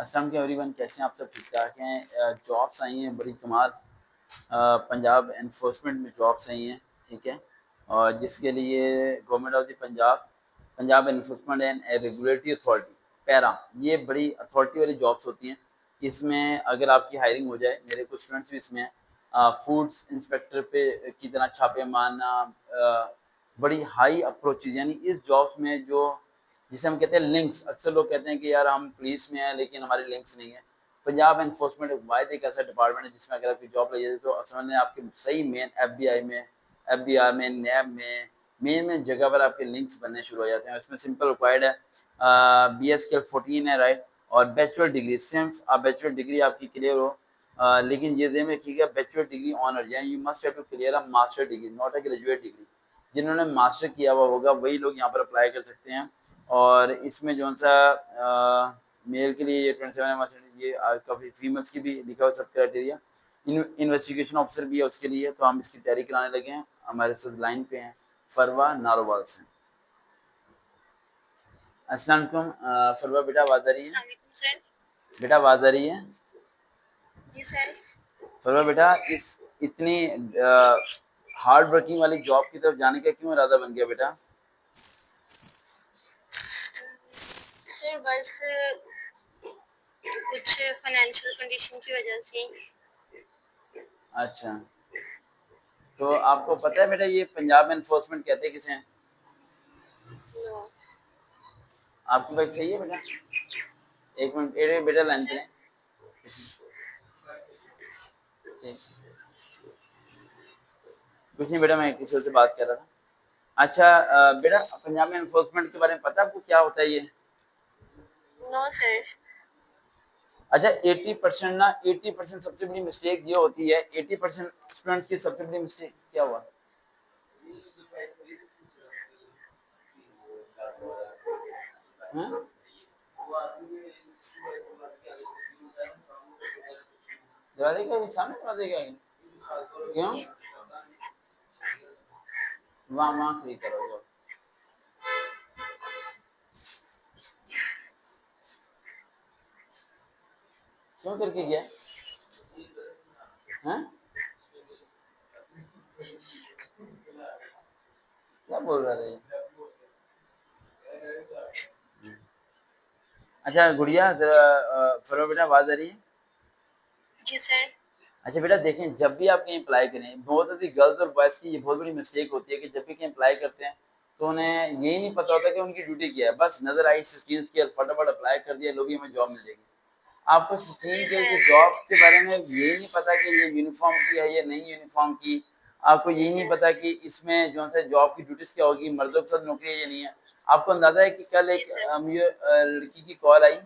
अस्सलाम वालेकुम एवरीवन, कैसे हैं आप? सब ठीक ठाक हैं। जॉब्स आई हैं बड़ी कमाल। पंजाब एनफोर्समेंट में जॉब्स आई हैं, ठीक है। और जिसके लिए government of the Punjab, Punjab enforcement and regulatory authority, para, ये बड़ी अथॉरिटी वाली जॉब्स होती हैं। इसमें अगर आपकी हायरिंग हो जाए, मेरे कुछ स्टूडेंट्स भी इसमें हैं, फूड्स इंस्पेक्टर पे की तरह छापे मारना, बड़ी हाई अप्रोचेज, यानी इस जॉब्स में जो जिसे हम कहते हैं लिंक्स। अक्सर लोग कहते हैं कि यार हम पुलिस में हैं लेकिन हमारे लिंक्स नहीं है। पंजाब एनफोर्समेंट वायद एक ऐसा डिपार्टमेंट है जिसमें अगर आपकी जॉब लगी जाए तो असल में आपके सही मेन एफबीआई में, एफबीआर में, नैब में, मेन जगह पर आपके लिंक्स बनने शुरू हो जाते हैं। इसमें सिंपल रिक्वायर्ड है, BSK 14 है, राइट। और बैचलर डिग्री, सिर्फ आप बैचलर डिग्री आपकी क्लियर हो। लेकिन ये ध्यान रखिएगा, बैचलर डिग्री ऑनर, यानी you must have to clear a master degree, not a graduate degree. जिन्होंने मास्टर किया हुआ होगा वही लोग यहाँ पर अप्लाई कर सकते हैं। और इसमें जो सा मेल के लिए ये 27%, ये काफ़ी फीमेल्स की भी लिखा हुआ सब क्राइटेरिया। इन्वेस्टिगेशन ऑफिसर भी है उसके लिए, तो हम इसकी तैयारी कराने लगे हैं। हमारे साथ लाइन पे हैं फरवा नारोवाल से। अस्सलाम वालेकुम फरवा, बेटा आवाज़ आ रही है? सर। बेटा आवाज़ आ रही है? जी सर। फरवा बेटा, इस इतनी हार्ड वर्किंग वाली जॉब की तरफ जाने का क्यों इरादा बन गया बेटा? सर बस कुछ फाइनेंशियल कंडीशन की वजह से। अच्छा, तो आपको पता है बेटा ये पंजाब एनफोर्समेंट कहते किसे हैं? नो। आपकी बात सही है बेटा? एक मिनट बेटा, जी लाइन पे सर। रहें। कुछ नहीं बेटा, मैं किसी और से बात कर रहा था। अच्छा बेटा, पंजाब एनफोर्समेंट के बारे में पता है आपको क्या होता है ये? No sir. अच्छा, 80% ना, 80% सबसे बड़ी मिस्टेक ये होती है। 80% स्टूडेंट्स की सबसे बड़ी मिस्टेक क्या हुआ? हाँ? दवा देगा कि सामने दवा देगा? क्यों? वहाँ वहाँ खड़ी करो जो। क्यों करके गया? हाँ? क्या बोल रहा था ये? अच्छा गुड़िया, जरा फरो बेटा, आवाज आ रही है? जी सर। अच्छा बेटा, देखें, जब भी आप कहीं अप्लाई करें, बहुत सारी गर्ल्स और बॉयज़ की ये बहुत बड़ी मिस्टेक होती है कि जब भी कहीं अप्लाई करते हैं तो उन्हें यही नहीं पता जी होता सर। कि उनकी ड्यूटी क्या है। बस नज़र आई 16 स्केल, फटाफट अप्लाई कर दिया, लोग हमें जॉब मिल जाएगी। आपको 16 जी स्केल की सर। जॉब के बारे में यही नहीं पता कि ये यूनिफॉर्म की है या नहीं यूनिफॉर्म की। आपको जी यही नहीं सर। पता कि इसमें जो है जॉब की ड्यूटीज़ क्या होगी, मर्दों के साथ नौकरी है या नहीं है। आपको अंदाज़ा है कि कल जी एक सर। मुझे लड़की की कॉल आई,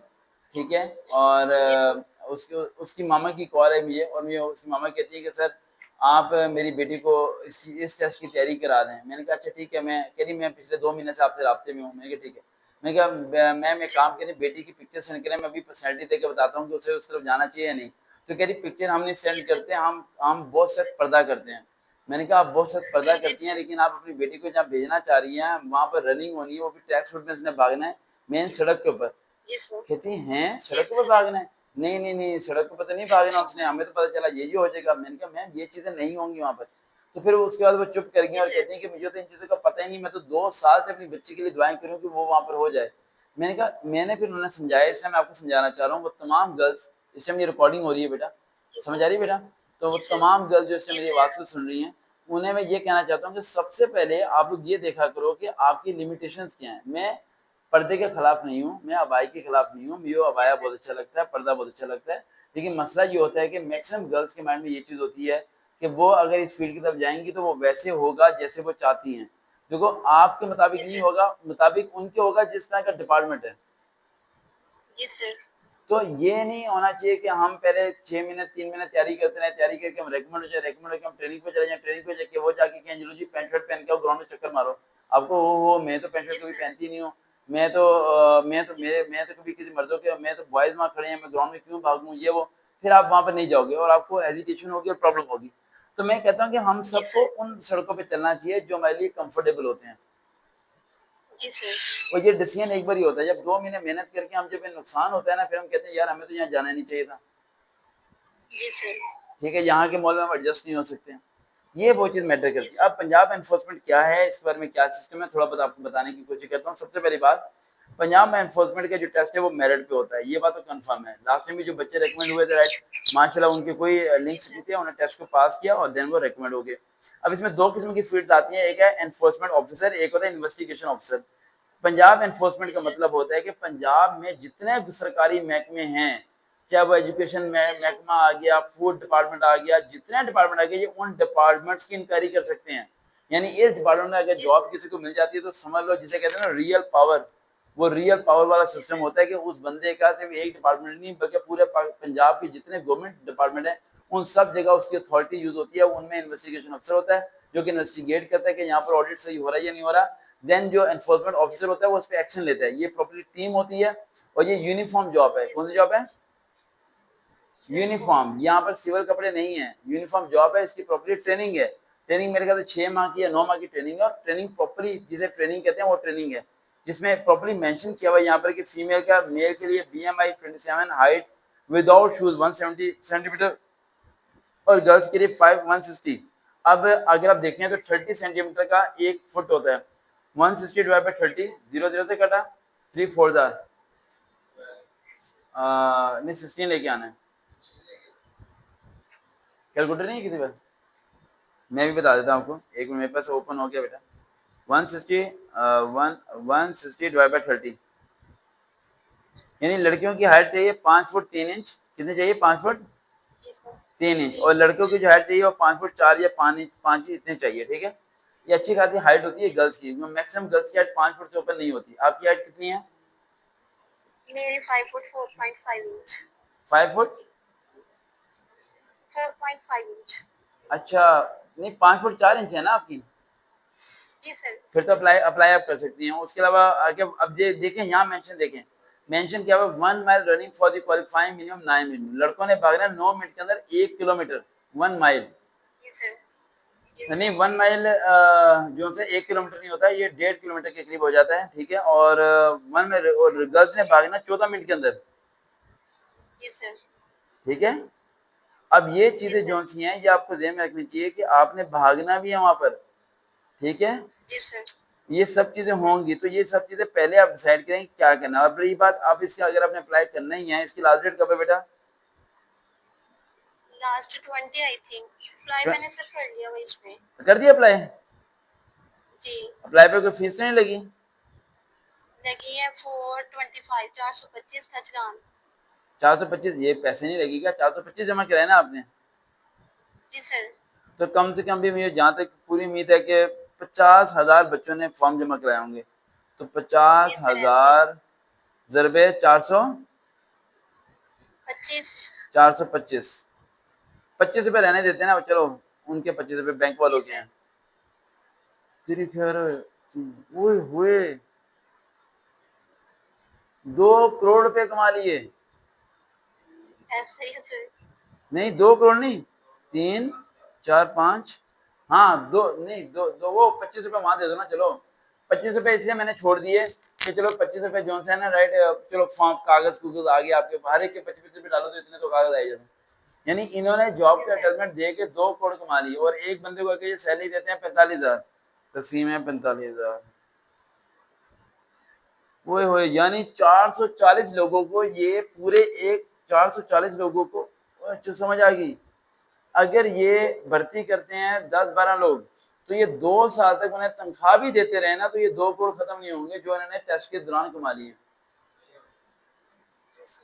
ठीक है। और जी सर। उसके उसकी मामा की कॉल है मुझे, और मुझे उसकी मामा कहती है कि सर आप मेरी बेटी को इस टेस्ट की तैयारी करा दें। मैंने कहा अच्छा ठीक है। मैं कह रही मैं पिछले 2 महीने से आपसे राब्ते में हूँ। मैंने कहा ठीक है। मैंने कहा मैम एक जी काम सर। करें, बेटी की पिक्चर सेंड करें, मैं अभी पर्सनैलिटी दे के बताता हूँ कि उसे उस तरफ जाना चाहिए या नहीं। तो कह रही पिक्चर हम नहीं जी सेंड सर। करते, हम बहुत सख्त पर्दा करते हैं। मैंने कहा आप बहुत सख्त पर्दा जी करती हैं, सर। लेकिन आप अपनी बेटी को जहाँ भेजना चाह रही हैं वहाँ पर रनिंग होनी है, वो भी ट्रैक सूट में इसने भागना है मेन सड़क के ऊपर। जी सर। कहती हैं जी सड़क पर सर। भागना है? नहीं नहीं नहीं, सड़क पर तो नहीं भागना उसने, हमें तो पता चला ये हो जाएगा। मैंने कहा मैम ये चीजें नहीं होंगी वहाँ पर। तो फिर उसके बाद वो चुप कर गई जी और सर। कहती हैं कि मुझे तो इन चीजों का पता ही नहीं, मैं तो 2 साल से अपनी बच्ची के लिए दुआएं करूँ कि वो वहाँ पर हो जाए। मैंने कहा, मैंने फिर उन्हें समझाया, इसलिए मैं आपको समझाना चाह रहा हूँ। वो तमाम गर्ल्स, इस टाइम ये रिकॉर्डिंग हो रही है बेटा, जी समझ सर। आ रही है बेटा? तो वो जी सर। तमाम गर्ल्स जो इस टाइम जी मेरी सर। आवाज को सुन रही हैं, उन्हें मैं ये कहना चाहता हूँ कि सबसे पहले आप लोग ये देखा करो कि आपकी लिमिटेशंस क्या हैं। मैं पर्दे के खिलाफ नहीं हूँ, मैं अबाई के खिलाफ नहीं हूँ, मुझे जी अबाया सर। बहुत अच्छा लगता है, पर्दा बहुत अच्छा लगता है। लेकिन मसला ये होता है कि जी सर। मैक्सिमम गर्ल्स के माइंड में ये चीज़ होती है कि वो अगर इस फील्ड की तरफ जाएंगी तो वो वैसे होगा जैसे वो चाहती हैं। देखो, आपके मुताबिक जी नहीं सर। होगा, मुताबिक उनके होगा जिस तरह का डिपार्टमेंट है। जी सर। तो ये नहीं होना चाहिए कि हम पहले 6 महीने 3 महीने तैयारी करते रहे, तैयारी करके हम रेकमेंड हो जाए, रेकमेंड होकर हम ट्रेनिंग पे चले जाए, ट्रेनिंग पे जाके वो जाके कहें चलो जी पैंट शर्ट पहन के आओ ग्राउंड में चक्कर मारो। आपको वो मैं तो पैंट जी शर्ट कभी सर। पहनती नहीं हूँ। मैं तो कभी किसी मर्दों के, मैं तो बॉयज वहाँ खड़े हैं, मैं ग्राउंड में क्यों भागूं, ये वो। फिर आप वहाँ पर नहीं जाओगे और आपको हेजिटेशन होगी और प्रॉब्लम होगी। तो मैं कहता हूँ कि हम जी सबको सर। उन सड़कों पर चलना चाहिए जो हमारे लिए कंफर्टेबल होते हैं। जी सर। और ये डिसीजन एक बार ही होता है, जब 2 महीने मेहनत करके हम जब नुकसान होता है ना, फिर हम कहते हैं यार हमें तो यहाँ जाना नहीं चाहिए था। जी सर। ठीक है, यहाँ के मॉल में हम एडजस्ट नहीं हो सकते हैं। ये वो चीज़ मैटर जी करती है। सर। अब पंजाब एनफोर्समेंट क्या है, इस बारे में क्या सिस्टम है, थोड़ा बहुत आपको बताने की कोशिश करता हूँ। सबसे पहली बात, पंजाब में एनफोर्समेंट का जो टेस्ट है वो मेरिट पे होता है, ये बात तो कंफर्म है। लास्ट टाइम भी जो बच्चे रिकमेंड हुए थे, राइट, माशाल्लाह उनके कोई जी लिंक्स सर। नहीं थे, उन्होंने टेस्ट को पास किया और देन वो रिकमेंड हो गए। अब इसमें 2 किस्म की फील्ड्स आती हैं, एक है एनफोर्समेंट ऑफिसर, एक होता है इन्वेस्टिगेशन ऑफिसर। पंजाब एनफोर्समेंट जी का सर। मतलब होता है कि पंजाब में जितने सरकारी महकमे हैं, चाहे वो एजुकेशन जी में सर। महकमा आ गया, फूड डिपार्टमेंट आ गया, जितने डिपार्टमेंट आ गए, ये उन डिपार्टमेंट्स की इंक्वायरी कर सकते हैं। यानी इस डिपार्टमेंट में अगर जी जॉब सर। किसी को मिल जाती है तो समझ लो, जिसे कहते हैं ना रियल पावर, वो रियल पावर वाला जी सिस्टम सर। होता है कि उस बंदे का सिर्फ एक डिपार्टमेंट नहीं बल्कि पूरे पंजाब के जितने गवर्नमेंट डिपार्टमेंट है उन सब जगह उसकी अथॉरिटी यूज होती है। उनमें इन्वेस्टिगेशन अफसर होता है जो कि इन्वेस्टिगेट करता है कि जी यहाँ पर सर। ऑडिट सही हो रहा है या नहीं हो रहा। देन जो एनफोर्समेंट जी ऑफिसर सर। होता है वो उस पर एक्शन लेता है। ये प्रॉपर्ली टीम होती है और ये यूनिफॉर्म जॉब है। जी कौन सी सर। जॉब है? यूनिफॉर्म। यूनिफॉर्म। यहाँ पर सिविल कपड़े नहीं है, यूनिफॉर्म जॉब है, इसकी प्रॉपर्ली जी सर। ट्रेनिंग है। ट्रेनिंग मेरे ख्याल से 6 माह की या 9 माह की ट्रेनिंग है और ट्रेनिंग प्रॉपर्ली जिसे ट्रेनिंग कहते हैं वो ट्रेनिंग है जिसमें प्रॉपर्ली मेंशन जी किया सर। हुआ है यहाँ पर कि फीमेल का, मेल के लिए BMI 27, height without shoes 170 centimetre और गर्ल्स के लिए 5 160। अब अगर आप देखें तो जी सर। 30 सेंटीमीटर का 1 फुट होता है। 160 डिवाइड बाई जी 30, सर। 0 0 से कटा, 3 4 जार नहीं 16 लेके आना है। कैलकुलेटर नहीं है किसी पास? मैं भी बता देता हूँ आपको, एक मिनट, मेरे पास ओपन हो गया बेटा। 160 160 डिवाइड बाई 30, यानी लड़कियों की हाइट चाहिए 5 फुट 3 इंच। कितने चाहिए? 5 फुट जी सर। 3 इंच। और 3 लड़कियों इंच। की जो हाइट चाहिए वो 5 फुट 4 या 5 इंच इतने चाहिए। ठीक है, ये अच्छी खासी हाइट होती है जी गर्ल्स सर। की। मैक्सिमम गर्ल्स की हाइट 5 फुट से ऊपर नहीं होती। आपकी हाइट कितनी है? मेरी 5 फुट 4.5 इंच। 5 foot 4.5 inch. अच्छा, नहीं 5 फुट 4 इंच है ना आपकी? जी सर। फिर जी तो सर। अप्लाई अप्लाई आप कर सकती हैं। उसके अलावा आगे अब ये देखें, यहाँ मेंशन देखें, मेंशन किया हुआ 1 mile running for the qualifying minimum 9 minute. लड़कों ने भागना 9 मिनट के अंदर 1 किलोमीटर, 1 माइल। जी सर। जी नहीं, सर। 1 माइल जो से 1 किलोमीटर नहीं होता, ये 1.5 किलोमीटर के करीब हो जाता है। ठीक है, और वन में और गर्ल्स ने समझिए। भागना 14 मिनट के अंदर। जी सर। ठीक है, अब ये जी चीजें सर। जो सी हैं ये आपको ध्यान में रखनी चाहिए कि आपने भागना भी है वहां पर। ठीक है, जी सर। ये सब जी चीजें सर। होंगी तो ये सब चीजें पहले आप डिसाइड करें क्या करना है। अब रही बात, आप इसके अगर आपने अप्लाई करना ही है, इसकी लास्ट डेट कब है बेटा? Last 20 I think. अप्लाई मैंने सर कर लिया हुआ इसमें। कर दिया अप्लाई? जी। अप्लाई पे कोई फीस तो नहीं लगी? लगी है 425, 425 था चालान। 425? ये पैसे नहीं लगेगा, 425 जमा कराए ना आपने। जी सर। तो कम से कम भी मुझे जहाँ तक पूरी उम्मीद है कि 50,000 बच्चों ने फॉर्म जमा कराए होंगे। तो पचास जी सर ऐसे ही। हजार जरबे 400, 25। 425, 25 रुपए रहने देते हैं ना, चलो उनके 25 रुपए बैंक जी वालों के सर। हैं। तेरी खैर, ओए हुए 2 करोड़ रुपए कमा लिए। ऐसे ही है सर। नहीं 2 करोड़ नहीं, 3 4 5, हाँ दो नहीं, दो वो 25 रुपए वहां दे दो ना। चलो 25 रुपए इसलिए मैंने छोड़ दिए कि चलो 25 रुपए जो है ना, राइट, चलो फॉर्म कागज कुगज आ गया आपके, हर एक के 25 रुपए डालो तो इतने तो कागज आए जाते। यानी इन्होंने जॉब जी के सर। एडवर्टाइजमेंट दे के 2 करोड़ कमा लिए और एक बंदे को ये सैलरी देते हैं 45,000, तकसीम है 45,000। वो हो, यानी 440 लोगों को ये पूरे एक 440 लोगों को, अच्छा समझ आ गई। अगर ये भर्ती करते हैं 10 12 लोग तो ये 2 साल तक उन्हें तनख्वाह भी देते रहे ना तो ये 2 करोड़ खत्म नहीं होंगे जो इन्होंने टेस्ट के दौरान कमा लिए। जी सर।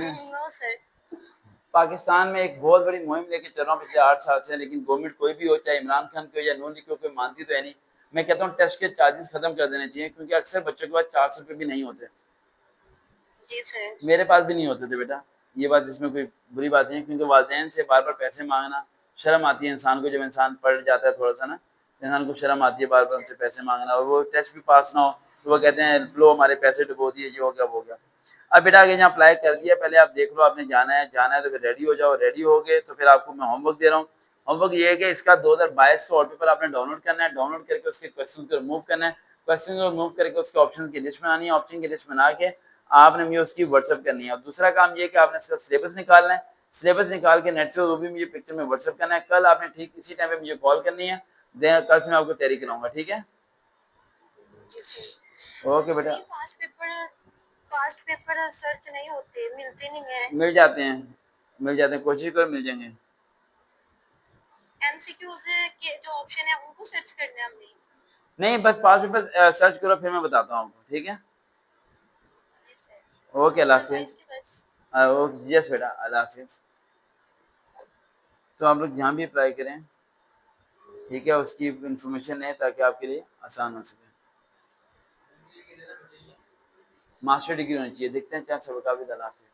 No sir. पाकिस्तान में एक बहुत बड़ी मुहिम लेके चल रहा हूँ पिछले 8 साल से, लेकिन गवर्नमेंट कोई भी हो, चाहे इमरान खान की हो या नून लीग की हो, कोई मानती तो है नहीं। मैं कहता हूँ टेस्ट के चार्जेस खत्म कर देने चाहिए क्योंकि अक्सर बच्चों के पास 400 रुपये भी नहीं होते। जी सर। मेरे पास भी नहीं होते थे बेटा। ये बात, इसमें कोई बुरी बात नहीं है क्योंकि वालिदैन से बार बार पैसे मांगना शर्म आती है इंसान को। जब इंसान पढ़ जाता है थोड़ा सा ना, इंसान को शर्म आती है बार बार उनसे पैसे मांगना, और वो टेस्ट भी पास ना हो तो वो कहते हैं लो हमारे पैसे डुबो दिए, ये हो गया वो हो गया। अब बेटा आगे यहाँ अप्लाई कर जी दिया, पहले आप देख लो आपने जाना है, जाना है तो फिर रेडी हो जाओ। रेडी हो गए तो फिर आपको मैं होमवर्क दे रहा हूँ। होमवर्क ये है कि इसका 2022 का वॉलपेपर आपने डाउनलोड करना है, डाउनलोड करके उसके क्वेश्चन को रिमूव करना है, क्वेश्चन को रिमूव करके उसके ऑप्शन की लिस्ट बनानी है, ऑप्शन की लिस्ट बना के आपने मुझे उसकी व्हाट्सएप करनी है। और दूसरा काम ये है कि आपने इसका सिलेबस निकालना है, सिलेबस निकाल के नेट से वो भी मुझे पिक्चर में व्हाट्सएप करना है। कल आपने ठीक इसी टाइम पे मुझे कॉल करनी है, देन कल से मैं आपको तैयारी कराऊंगा, ठीक है? जी सर। ओके बेटा। नहीं, पास्ट पेपर सर्च नहीं होते, मिलते नहीं है। मिल जाते हैं, मिल जाते हैं, कोशिश करो मिल जाएंगे। एमसीक्यूज के जो ऑप्शन है उनको सर्च करना है हमने। नहीं, बस पास पेपर सर्च करो, फिर मैं बताता हूँ आपको, ठीक है? जी सर। ओके, अल्लाह ऑप्शन वाइज हाफिज़। भी बस। ओके, यस बेटा, अल्लाह हाफिज़। तो आप लोग जहाँ भी अप्लाई करें, ठीक है, उसकी इन्फॉर्मेशन है ताकि आपके लिए आसान हो सके। मास्टर डिग्री होनी चाहिए। देखते हैं क्या सबका भी। अल्लाह हाफिज़।